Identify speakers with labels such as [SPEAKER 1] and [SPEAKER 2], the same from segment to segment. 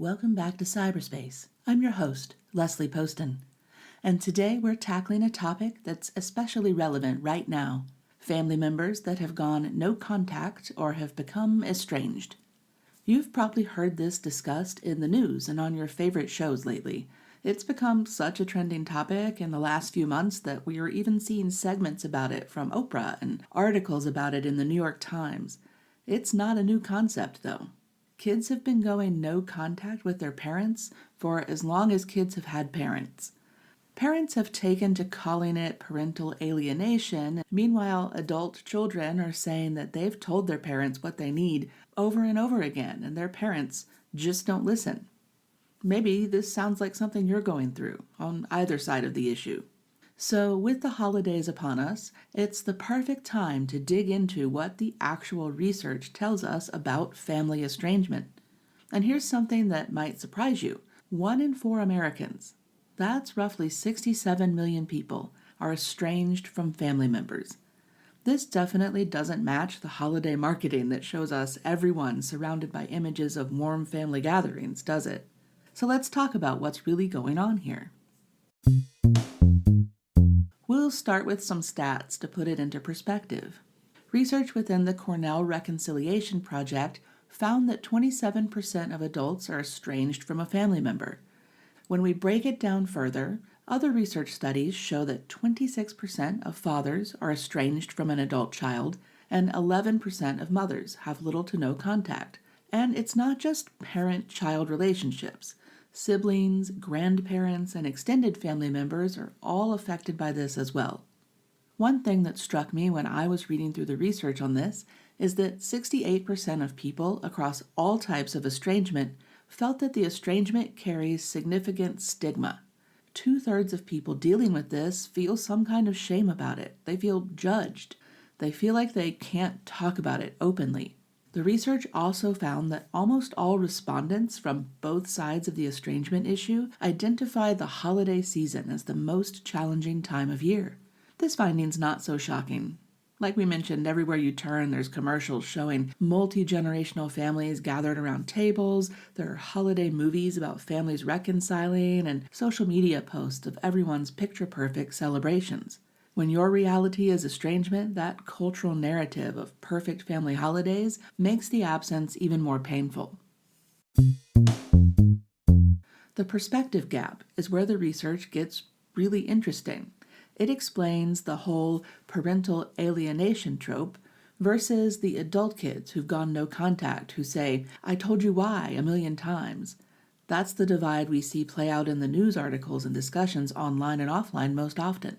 [SPEAKER 1] welcome back to Cyberspace. I'm your host, Leslie Poston, and today we're tackling a topic that's especially relevant right now: family members that have gone no contact or have become estranged. You've probably heard this discussed in the news and on your favorite shows lately. It's become such a trending topic in the last few months that we are even seeing segments about it from Oprah and articles about it in the New York Times. It's not a new concept, though. Kids have been going no contact with their parents for as long as kids have had parents. Parents have taken to calling it parental alienation. Meanwhile, adult children are saying that they've told their parents what they need over and over again, and their parents just don't listen. Maybe this sounds like something you're going through on either side of the issue. So, with the holidays upon us, it's the perfect time to dig into what the actual research tells us about family estrangement. And here's something that might surprise you. 1 in 4 Americans, that's roughly 67 million people, are estranged from family members. This definitely doesn't match the holiday marketing that shows us everyone surrounded by images of warm family gatherings, does it? So let's talk about what's really going on here. We'll start with some stats to put it into perspective. Research within the Cornell Reconciliation Project found that 27% of adults are estranged from a family member. When we break it down further, other research studies show that 26% of fathers are estranged from an adult child, and 11% of mothers have little to no contact. And it's not just parent-child relationships. Siblings, grandparents, and extended family members are all affected by this as well. One thing that struck me when I was reading through the research on this is that 68% of people across all types of estrangement felt that the estrangement carries significant stigma. 2/3 of people dealing with this feel some kind of shame about it. They feel judged. They feel like they can't talk about it openly. The research also found that almost all respondents from both sides of the estrangement issue identified the holiday season as the most challenging time of year. This finding's not so shocking. Like we mentioned, everywhere you turn, there's commercials showing multi-generational families gathered around tables. There are holiday movies about families reconciling and social media posts of everyone's picture-perfect celebrations. When your reality is estrangement, that cultural narrative of perfect family holidays makes the absence even more painful. The perspective gap is where the research gets really interesting. It explains the whole parental alienation trope versus the adult kids who've gone no contact who say, "I told you why" a million times. That's the divide we see play out in the news articles and discussions online and offline most often.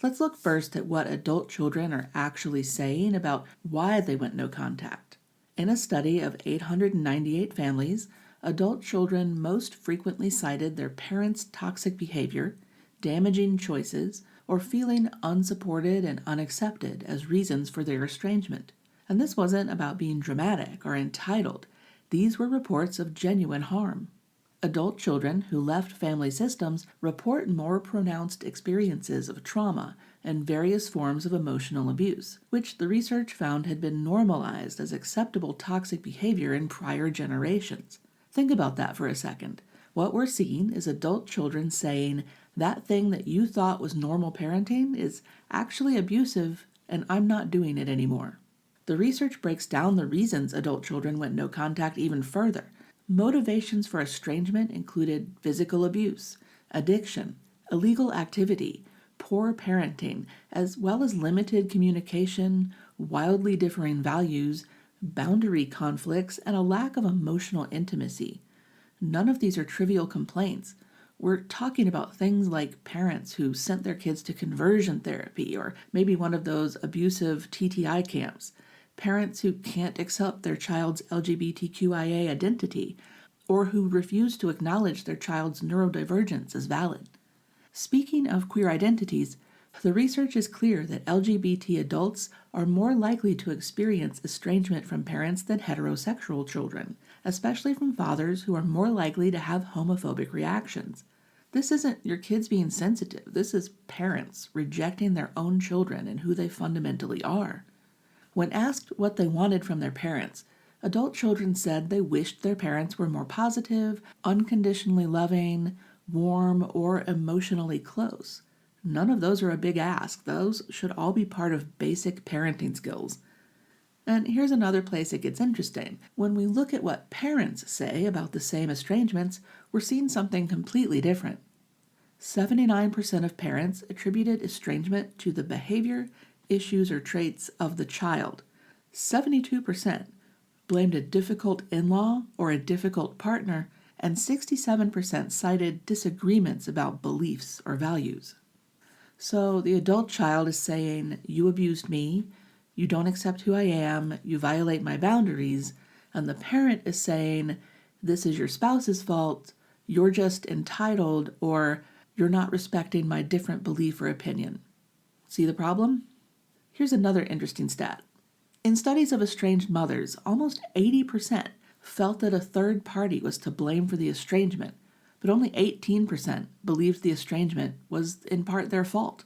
[SPEAKER 1] Let's look first at what adult children are actually saying about why they went no contact. In a study of 898 families, adult children most frequently cited their parents' toxic behavior, damaging choices, or feeling unsupported and unaccepted as reasons for their estrangement. And this wasn't about being dramatic or entitled. These were reports of genuine harm. Adult children who left family systems report more pronounced experiences of trauma and various forms of emotional abuse, which the research found had been normalized as acceptable toxic behavior in prior generations. Think about that for a second. What we're seeing is adult children saying, "That thing that you thought was normal parenting is actually abusive, and I'm not doing it anymore." The research breaks down the reasons adult children went no contact even further. Motivations for estrangement included physical abuse, addiction, illegal activity, poor parenting, as well as limited communication, wildly differing values, boundary conflicts, and a lack of emotional intimacy. None of these are trivial complaints. We're talking about things like parents who sent their kids to conversion therapy or maybe one of those abusive TTI camps, parents who can't accept their child's LGBTQIA identity, or who refuse to acknowledge their child's neurodivergence as valid. Speaking of queer identities, the research is clear that LGBT adults are more likely to experience estrangement from parents than heterosexual children, especially from fathers who are more likely to have homophobic reactions. This isn't your kids being sensitive. This is parents rejecting their own children and who they fundamentally are. When asked what they wanted from their parents, Adult children said they wished their parents were more positive, unconditionally loving, warm, or emotionally close. None of those are a big ask. Those should all be part of basic parenting skills. And here's another place it gets interesting. When we look at what parents say about the same estrangements, we're seeing something completely different. 79% of parents attributed estrangement to the behavior, issues, or traits of the child. 72% blamed a difficult in-law or a difficult partner, and 67% cited disagreements about beliefs or values. So the adult child is saying, you abused me, you don't accept who I am, you violate my boundaries, and the parent is saying, this is your spouse's fault, you're just entitled, or you're not respecting my different belief or opinion. See the problem? Here's another interesting stat. In studies of estranged mothers, almost 80% felt that a third party was to blame for the estrangement, but only 18% believed the estrangement was in part their fault.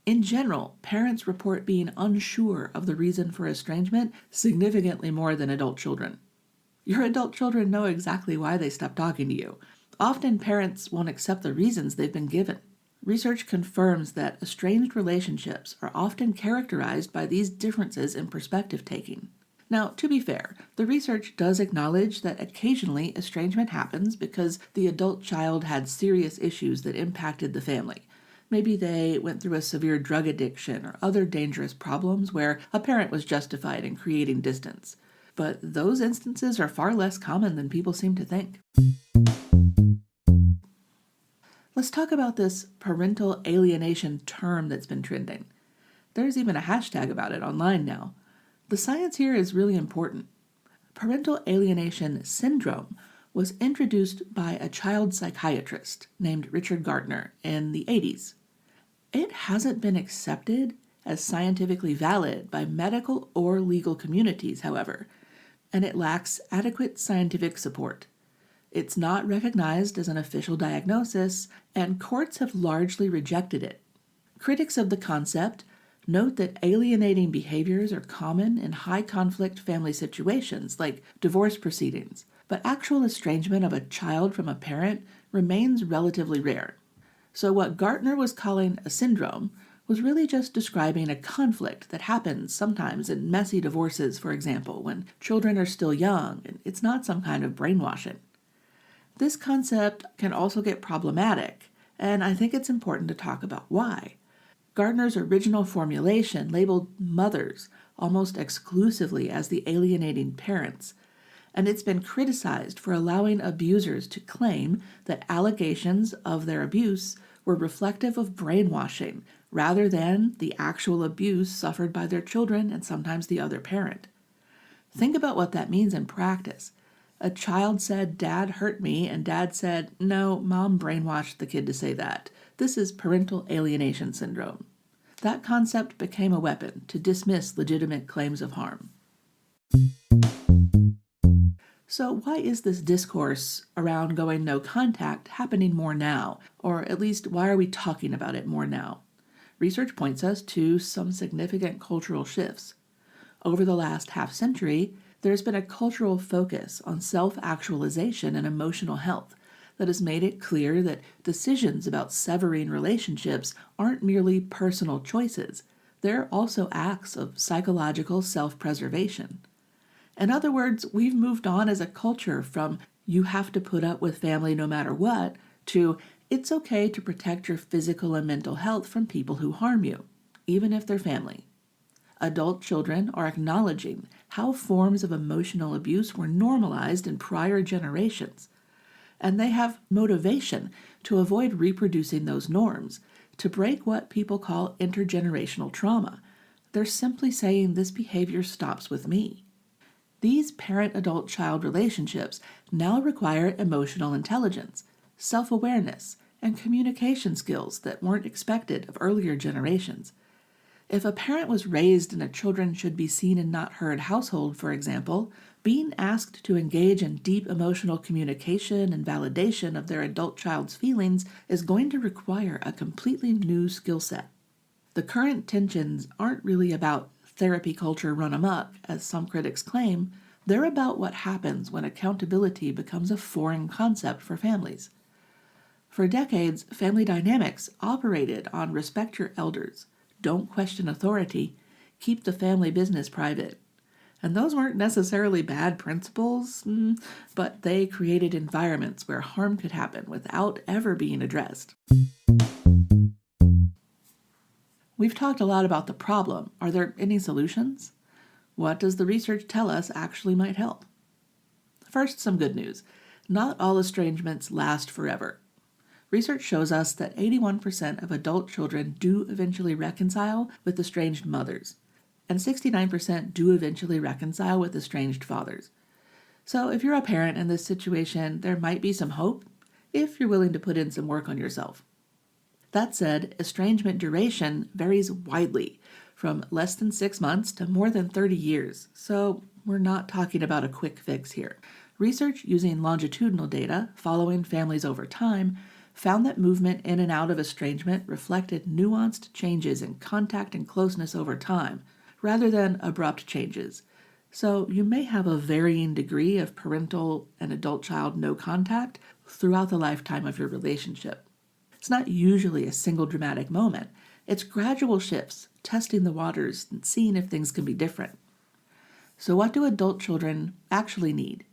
[SPEAKER 1] In general, parents report being unsure of the reason for estrangement significantly more than adult children. Your adult children know exactly why they stopped talking to you. Often parents won't accept the reasons they've been given. Research confirms that estranged relationships are often characterized by these differences in perspective taking. Now, to be fair, the research does acknowledge that occasionally estrangement happens because the adult child had serious issues that impacted the family. Maybe they went through a severe drug addiction or other dangerous problems where a parent was justified in creating distance. But those instances are far less common than people seem to think. Let's talk about this parental alienation term that's been trending. There's even a hashtag about it online now. The science here is really important. Parental Alienation Syndrome was introduced by a child psychiatrist named Richard Gartner in the 80s. It hasn't been accepted as scientifically valid by medical or legal communities, however, and it lacks adequate scientific support. It's not recognized as an official diagnosis, and courts have largely rejected it. Critics of the concept note that alienating behaviors are common in high-conflict family situations like divorce proceedings, but actual estrangement of a child from a parent remains relatively rare. So what Gartner was calling a syndrome was really just describing a conflict that happens sometimes in messy divorces, for example, when children are still young, and it's not some kind of brainwashing. This concept can also get problematic, and I think it's important to talk about why. Gardner's original formulation labeled mothers almost exclusively as the alienating parents, and it's been criticized for allowing abusers to claim that allegations of their abuse were reflective of brainwashing rather than the actual abuse suffered by their children and sometimes the other parent. Think about what that means in practice. A child said, "Dad hurt me," and Dad said, "No, Mom brainwashed the kid to say that." This is parental alienation syndrome. That concept became a weapon to dismiss legitimate claims of harm. So why is this discourse around going no contact happening more now? Or at least, why are we talking about it more now? Research points us to some significant cultural shifts. Over the last half century, there's been a cultural focus on self-actualization and emotional health that has made it clear that decisions about severing relationships aren't merely personal choices. They're also acts of psychological self-preservation. In other words, we've moved on as a culture from "you have to put up with family no matter what" to "it's okay to protect your physical and mental health from people who harm you, even if they're family." Adult children are acknowledging how forms of emotional abuse were normalized in prior generations, and they have motivation to avoid reproducing those norms, to break what people call intergenerational trauma. They're simply saying this behavior stops with me. These parent-adult-child relationships now require emotional intelligence, self-awareness, and communication skills that weren't expected of earlier generations. If a parent was raised in a children should be seen and not heard household, for example, being asked to engage in deep emotional communication and validation of their adult child's feelings is going to require a completely new skill set. The current tensions aren't really about therapy culture run amok, as some critics claim, They're about what happens when accountability becomes a foreign concept for families. For decades, family dynamics operated on respect your elders, don't question authority, keep the family business private. And those weren't necessarily bad principles, but they created environments where harm could happen without ever being addressed. We've talked a lot about the problem. Are there any solutions? What does the research tell us actually might help? First, some good news. Not all estrangements last forever. Research shows us that 81% of adult children do eventually reconcile with estranged mothers, and 69% do eventually reconcile with estranged fathers. So if you're a parent in this situation, there might be some hope if you're willing to put in some work on yourself. That said, estrangement duration varies widely, from less than 6 months to more than 30 years, so we're not talking about a quick fix here. Research using longitudinal data following families over time found that movement in and out of estrangement reflected nuanced changes in contact and closeness over time, rather than abrupt changes. So you may have a varying degree of parental and adult-child no contact throughout the lifetime of your relationship. It's not usually a single dramatic moment. It's gradual shifts, testing the waters and seeing if things can be different. So what do adult children actually need?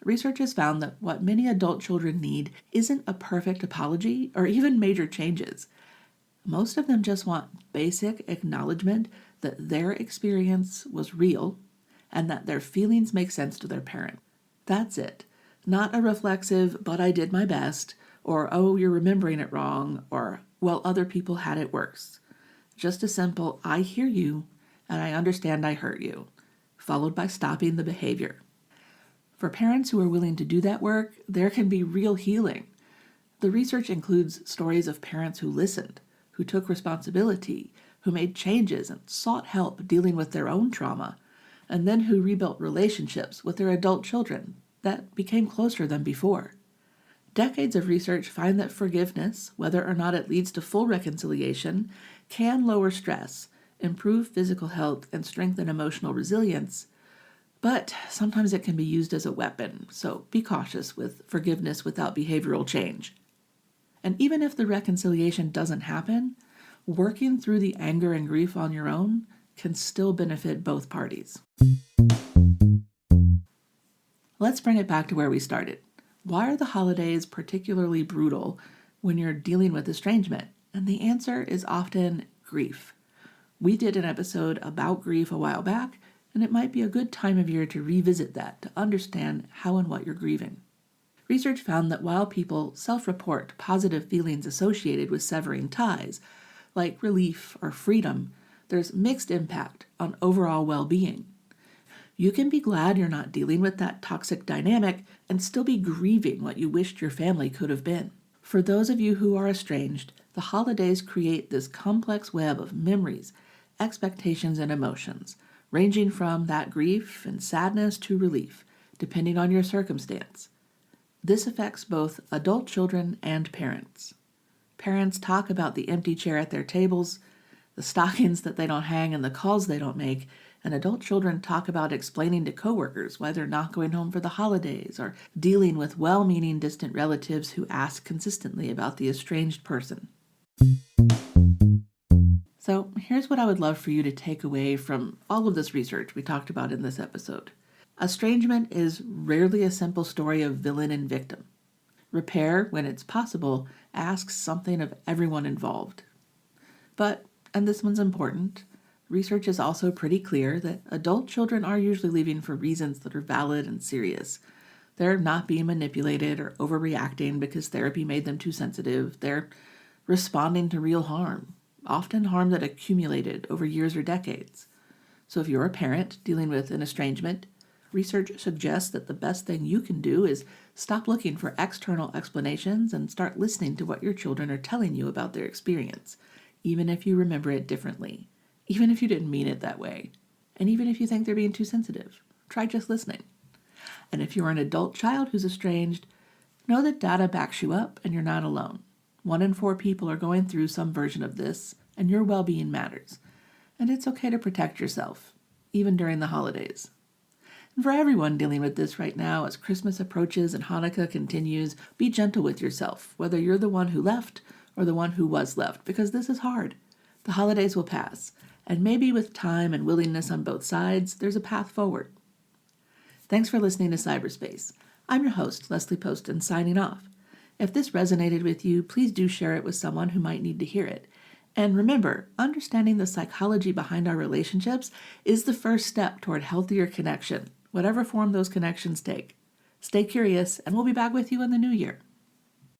[SPEAKER 1] Research has found that what many adult children need isn't a perfect apology or even major changes. Most of them just want basic acknowledgement that their experience was real and that their feelings make sense to their parent. That's it. Not a reflexive, but I did my best, or oh, you're remembering it wrong, or well, other people had it worse. Just a simple, I hear you, and I understand I hurt you, followed by stopping the behavior. For parents who are willing to do that work, there can be real healing. The research includes stories of parents who listened, who took responsibility, who made changes and sought help dealing with their own trauma, and then who rebuilt relationships with their adult children that became closer than before. Decades of research find that forgiveness, whether or not it leads to full reconciliation, can lower stress, improve physical health, and strengthen emotional resilience, but sometimes it can be used as a weapon, so be cautious with forgiveness without behavioral change. And even if the reconciliation doesn't happen, working through the anger and grief on your own can still benefit both parties. Let's bring it back to where we started. Why are the holidays particularly brutal when you're dealing with estrangement? And the answer is often grief. We did an episode about grief a while back, and it might be a good time of year to revisit that to understand how and what you're grieving. Research found that while people self-report positive feelings associated with severing ties, like relief or freedom, there's mixed impact on overall well-being. You can be glad you're not dealing with that toxic dynamic and still be grieving what you wished your family could have been. For those of you who are estranged, the holidays create this complex web of memories, expectations, and emotions, ranging from that grief and sadness to relief, depending on your circumstance. This affects both adult children and parents. Parents talk about the empty chair at their tables, the stockings that they don't hang, and the calls they don't make, and adult children talk about explaining to coworkers why they're not going home for the holidays or dealing with well-meaning distant relatives who ask consistently about the estranged person. So here's what I would love for you to take away from all of this research we talked about in this episode. Estrangement is rarely a simple story of villain and victim. Repair, when it's possible, asks something of everyone involved. But, and this one's important, research is also pretty clear that adult children are usually leaving for reasons that are valid and serious. They're not being manipulated or overreacting because therapy made them too sensitive. They're responding to real harm, often harm that accumulated over years or decades. So if you're a parent dealing with an estrangement, research suggests that the best thing you can do is stop looking for external explanations and start listening to what your children are telling you about their experience, even if you remember it differently, even if you didn't mean it that way, and even if you think they're being too sensitive. Try just listening. And if you're an adult child who's estranged, know that data backs you up and you're not alone. 1 in 4 people are going through some version of this, and your well-being matters. And it's okay to protect yourself, even during the holidays. And for everyone dealing with this right now, as Christmas approaches and Hanukkah continues, be gentle with yourself, whether you're the one who left or the one who was left, because this is hard. The holidays will pass, and maybe with time and willingness on both sides, there's a path forward. Thanks for listening to Cyberspace. I'm your host, Leslie Poston, signing off. If this resonated with you, please do share it with someone who might need to hear it. And remember, understanding the psychology behind our relationships is the first step toward healthier connection, whatever form those connections take. Stay curious, and we'll be back with you in the new year.